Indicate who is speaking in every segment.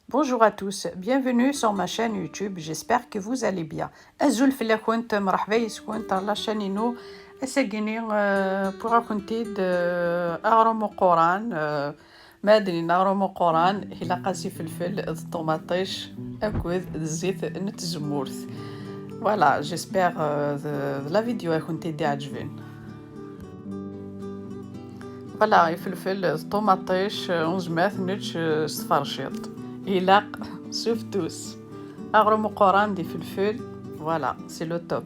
Speaker 1: Bonjour à tous, bienvenue sur ma chaîne YouTube, j'espère que vous allez bien. أزول في كنت مرحبا يسكن تاع لا شانينو أساقيني بوغا كنتي أغرم قران ما أدري نغرم قران إلا قاسي فلفل الطوماطيش أكوذ الزيت نتزمورث. Voilà, j'espère la vidéo كنتي دي عجبين. Voilà, الفلفل الطوماطيش ونجمات نتش صفرشيط يلاق سوف tous. Agro Coran des fulfuls, voilà, c'est le top.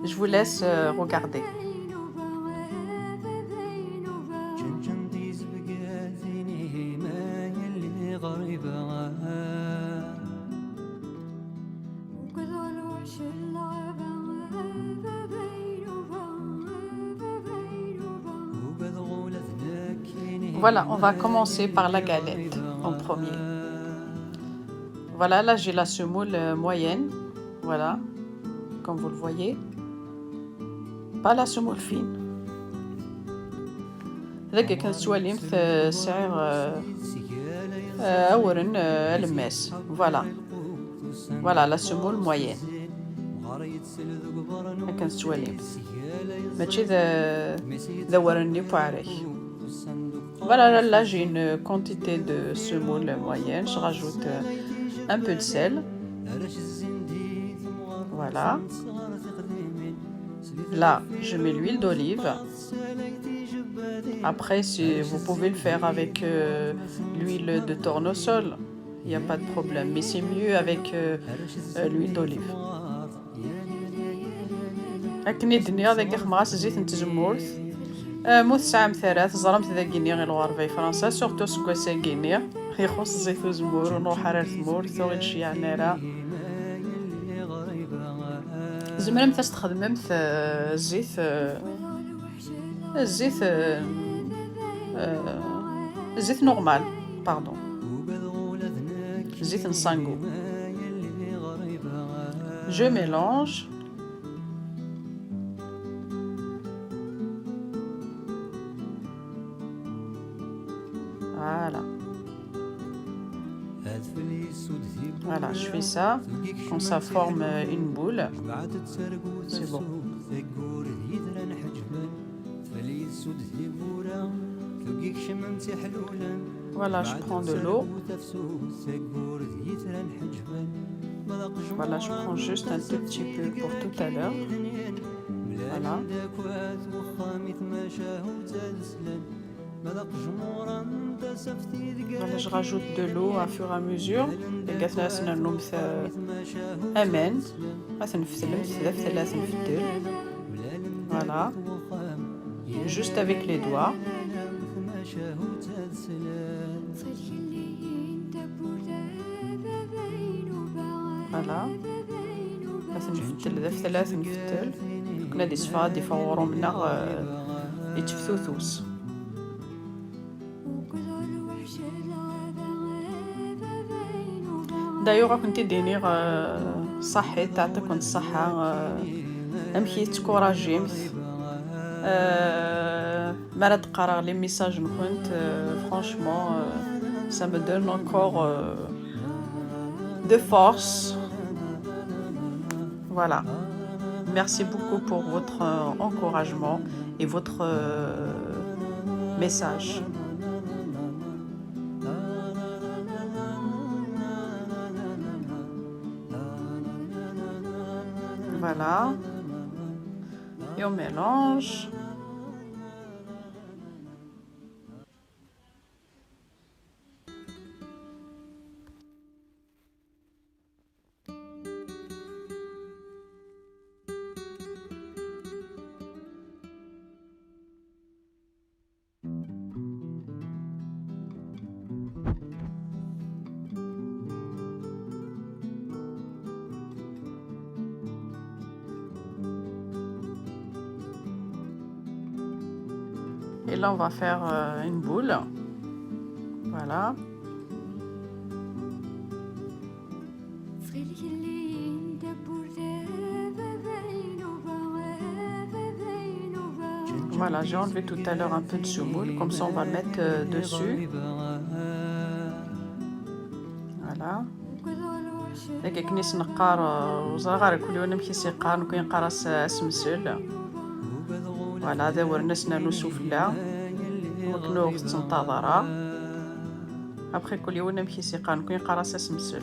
Speaker 1: Je vous laisse regarder. Voilà, on va commencer par la galette en premier. Voilà, là j'ai la semoule moyenne, voilà, comme vous le voyez. Pas la semoule fine. هذاك كان سواليمث سعر أورن الماس. Voilà, voilà la semoule moyenne. كان سواليمث ماشي ذا ورني باري. Voilà, là j'ai une quantité de semoule moyenne, je rajoute un peu de sel. Voilà. Là, je mets l'huile d'olive. Après, si vous pouvez le faire avec l'huile de tournesol, il n'y a pas de problème. Mais c'est mieux avec l'huile d'olive. أكني الدنيا ذاك خماس زيت نتزمورث موث ساعة مثلاث زرمت ذا كينيا غير الغربة في فرنسا سورتو سكواسا كينيا يخص زيت وزمور ونروح على ثمور ثوغي شي عنارة زمرمت تستخدمت الزيت نورمال باردون زيت نسانغو. Je mélange. Voilà. Voilà, je fais ça. Quand ça forme une boule, c'est bon. Voilà, je prends de l'eau. Voilà, je prends juste un tout petit peu pour tout à l'heure. Voilà. Voilà, je rajoute de l'eau à fur et à mesure. Voilà, juste avec les doigts. Voilà. ثلاث نفتل كنا دي صفاد يفوروا منا يتفتوثوس. دايوغا كنتي دينيغ صحي تعطيكم الصحة امشي تكوراجيمث مرة تقرا لي ميساج نكونت فرانشمون ça me donne encore de force. Voilà, merci beaucoup pour votre encouragement et votre message. Voilà, et on mélange. Et là, on va faire une boule. Voilà. Voilà, j'ai enlevé tout à l'heure un peu de semoule, comme ça on va le mettre dessus. فوالا داك كنيس نقار وزرغار كل يوم كيس يقار كاين قراص اسمسل فوالا هذا ورنسنا لو سفلى وكنو تنتظرا ابخي كل يوم كيس يقار كاين قراص اسمسل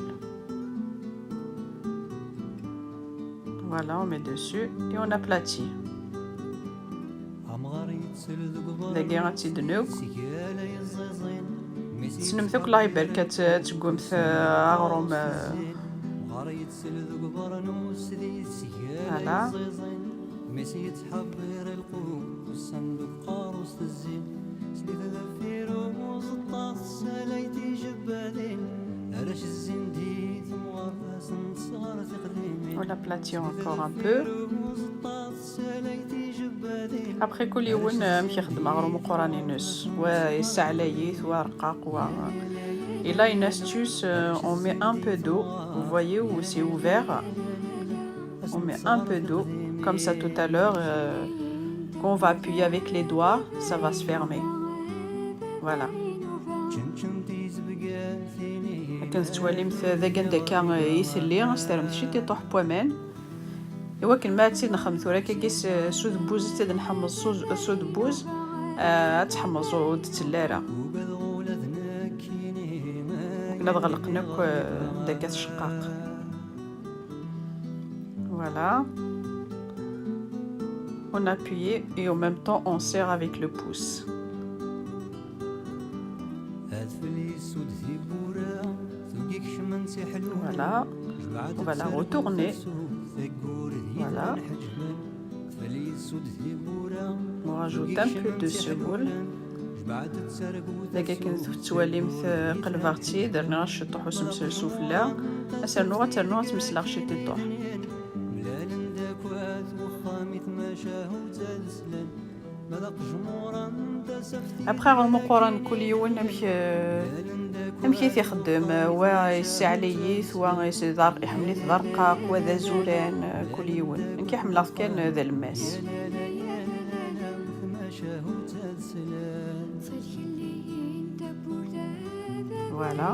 Speaker 1: voilà on met dessus et on aplatit داكي غتدنوك سنمتك الله يبارك تقومت اغروم فوالا مسيت حبير القوس صندوق قاروس الزين سليت ذفير وزطاط ساليتي جبالين علاش الزين ديت مغرفاس نصغر تقديمين ولا بلاتي encore un peu après كل يوم مشي يخدم غروم قرانينوس ويسعلايث ورقاق و Et là, une astuce, on met un peu d'eau. Vous voyez où c'est ouvert. On met un peu d'eau. Comme ça, tout à l'heure, quand on va appuyer avec les doigts, ça va se fermer. Voilà. كنت تواليم ذاك داكا يثلي استرمت شي تيطوح بوامان ايوا كان ما تزيد نخمثو راه كيس سود بوز تزيد نحمص سود بوز تحمص وتتلارا كنا غلقناك داك الشقاق voilà on appuie et en même temps on serre avec le pouce. Voilà, on va la retourner. Voilà. On rajoute un peu de semoule. داك كنت تواليمت قلبارتي درنا الشطوح وسمسل سفلى اسرنو غترنو تمسلا شي تطوح ابخي غنمو قران كل يوم نمشي تيخدم ويسعليث ويسدار يحملي ذرقاق وذا زولان كل يوم كي حملات كان ذا الماس voilà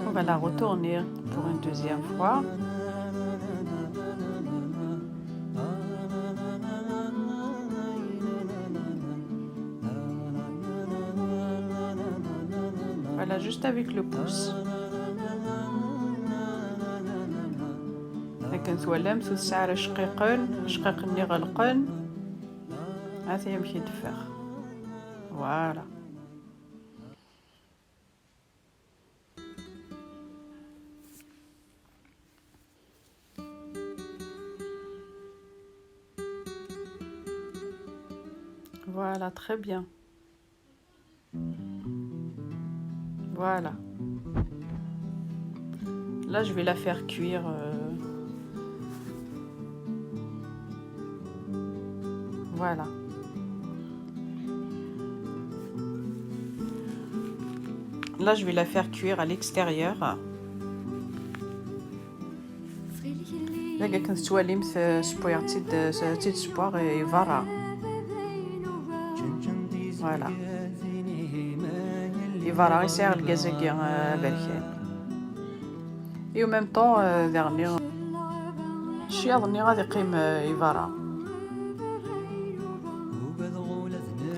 Speaker 1: on va la retourner pour une deuxième fois. Voilà, juste avec le pouce. لكن توالمت السعر شقيق اللي غلقن هذا يمشي يدفخ. Voilà. Voilà, très bien. Voilà. Là, je vais la faire cuire. Voilà. Là, je vais la faire cuire à l'extérieur. Là, كنت تواليمت سبويرتي تيد سبوار يفرا. Voilà. Il va réussir le gaz qui est berchen. Et en même temps, dernier, chien dernier a des crimes Ivara.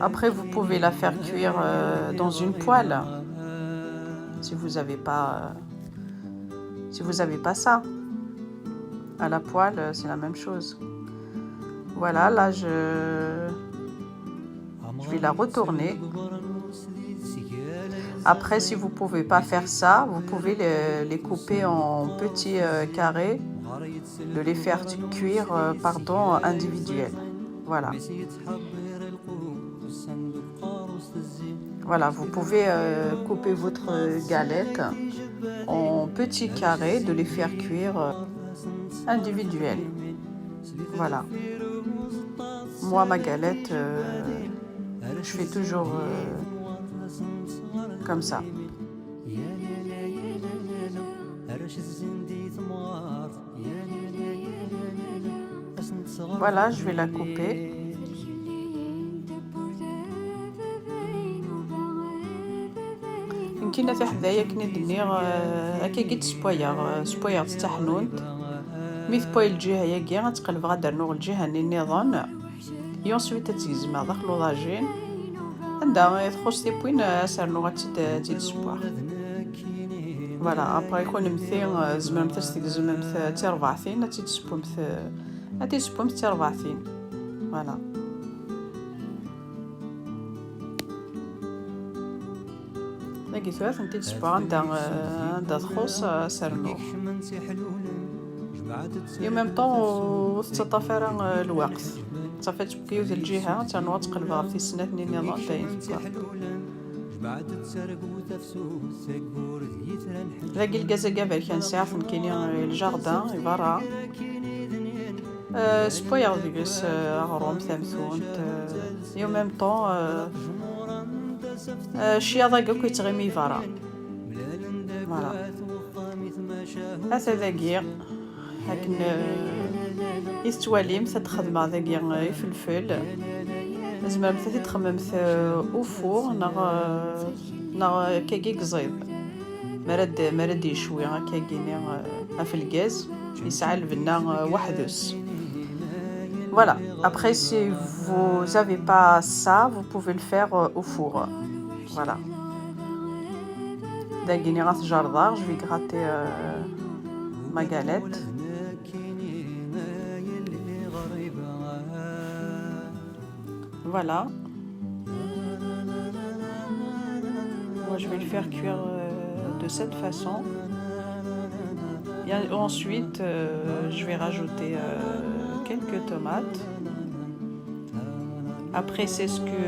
Speaker 1: Après, vous pouvez la faire cuire dans une poêle, si vous avez pas ça. À la poêle, c'est la même chose. Voilà, là je vais la retourner. Après, si vous pouvez pas faire ça, vous pouvez les couper en petits carrés, de les faire cuire individuels. Voilà. Voilà, vous pouvez couper votre galette en petits carrés, de les faire cuire individuelle. Voilà. Moi, ma galette, je fais toujours comme ça. Voilà, je vais la couper. يمكن حتى حدايا كني دنيغ هكا قد سبويغ تاع حنونت مي ثبوي الجهه ياكي غتقلب غادرنوغ الجهه نظن يونسويت تتزما داخل لاجين عندها تخص بوين سرنو غتزيد سبوغ فوالا ابري يكون مثي زمامت زمامت تي 4 ثين تي سبومت تي 4 ثين فوالا لاقي ثلاث نتي سبوغ عندها تخص سرنو يو ميم طون تطفر الوقت صافي تبكيو ديال الجهه تنوض تقلبها في سنات نظام داين لاقي الكازا كافر كان ساعه كاين الجاردان برا سبوير ديكس غروم ثمثونت يو ميم طون الشياضه كاع كيتغمي برا فوالا هذا داكيا هاكن يستواليم تخدم داكيا فلفل زعما مثلا تخمم اوفور نا كاكي قزيد مرد يشوي هكا كيني في الغاز يسعى البنه وحدوس. Voilà, après si vous avez pas ça, vous pouvez le faire au four. Voilà. داكيني غتجردر je vais gratter ma galette. Voilà. Moi je vais le faire cuire de cette façon. Et ensuite je vais rajouter quelques tomates. Après c'est ce que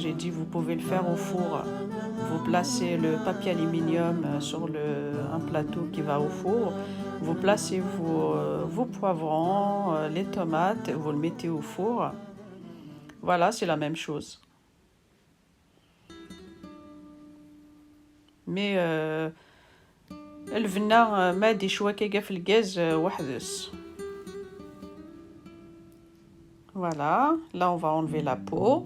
Speaker 1: j'ai dit vous pouvez le faire au four. Vous placez le papier aluminium sur un plateau qui va au four. Vous placez vos poivrons, les tomates, vous le mettez au four. Voilà, c'est la même chose. Mais الفنة ما دي شويه كيكا في الغاز وحدس. Voilà, là on va enlever la peau.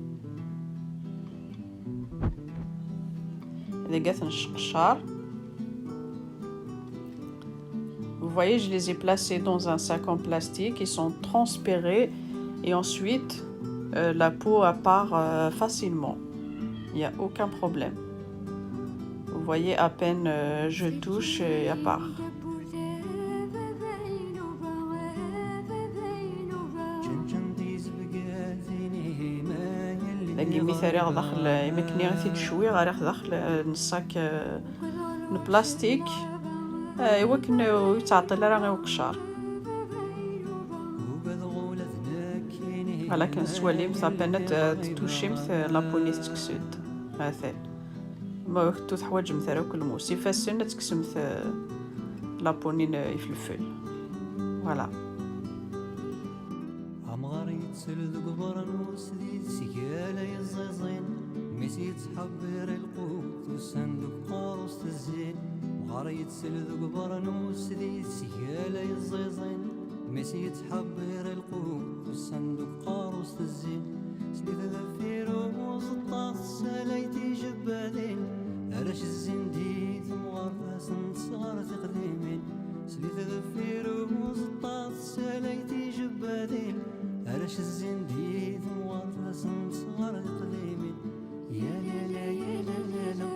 Speaker 1: Vous voyez, je les ai placés dans un sac en plastique, ils sont transpirés et ensuite la peau part facilement. Il n'y a aucun problème. Vous voyez, à peine je touche et elle part. لكن مثالي داخل يمكنني غير شويه غير داخل الصاك البلاستيك ايوا كنا يتعطي لا راه قشار على كان سوالي مثابنت تتوشي مثل لابونيس تكسد مثلا ما كنتو تحوايج مثلا كل موسي فاسن تكسم لابونين يفلفل فوالا سلذ قبرا وسديد سيالا يزيزين ميسي تحبير القوت والصندوق قاروس الزين مغاريت سلذ قبرا وسديد سيالا يزيزين ميسي تحبير القوت والصندوق قاروس الزين سليت ذفير وزطاط ساليتي جبادين علاش الزين ديت مغارفاس صغار تقديمين سليت ذفير وزطاط ساليتي جبادين.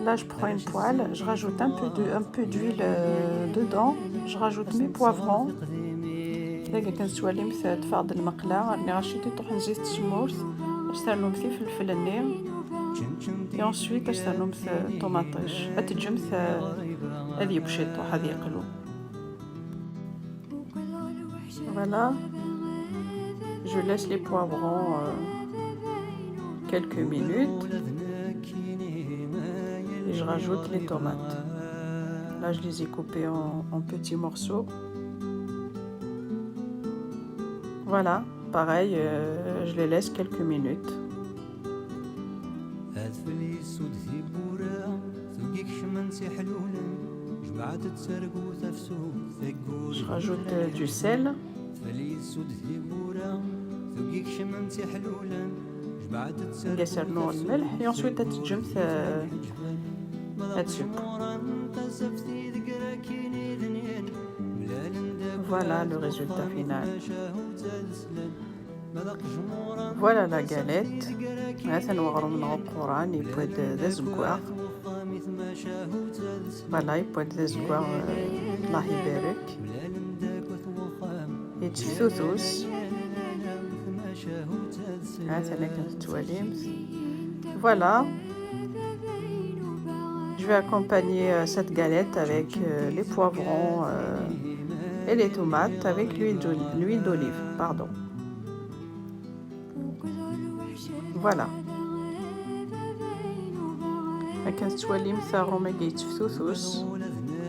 Speaker 1: Là je prends une poêle, je rajoute un peu d'huile dedans, je rajoute mes poivrons. داك كنسوالي مثل تفاض المقله راني غشيتي طوح نزيد التمورت اشترنو مثل فلفل النير et ensuite اشترنو مثل طوماطيش اتجم مثل هذه بشيطو هذه يقلو. Voilà. Je laisse les poivrons quelques minutes et je rajoute les tomates. Là, je les ai coupés en petits morceaux. Voilà, pareil, je les laisse quelques minutes. Je rajoute du sel. نقصر الملح et ensuite تتجمد هاد السوب. Voilà le résultat final. Voilà la galette. هذا نوغرو من القران يبود ذا زكوار. Voilà يبود ذا زكوار الله يبارك. يتفتوثوس. هذا لكن التواليم. Voilà. Je vais accompagner cette galette avec les poivrons et les tomates avec l'huile d'olive, pardon. Voilà.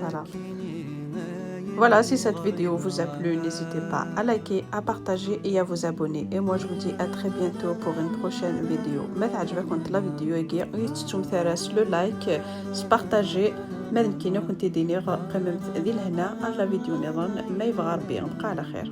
Speaker 1: Voilà. Voilà, si cette vidéo vous a plu, n'hésitez pas à liker, à partager et à vous abonner. Et moi, je vous dis à très bientôt pour une prochaine vidéo. Mais عجبكم la vidéo يتشتم ثراس le like, partager. ما يمكن كنت ديني قممت ذي لهنا على فيديو نظام ما يبغى ربي نبقى على خير.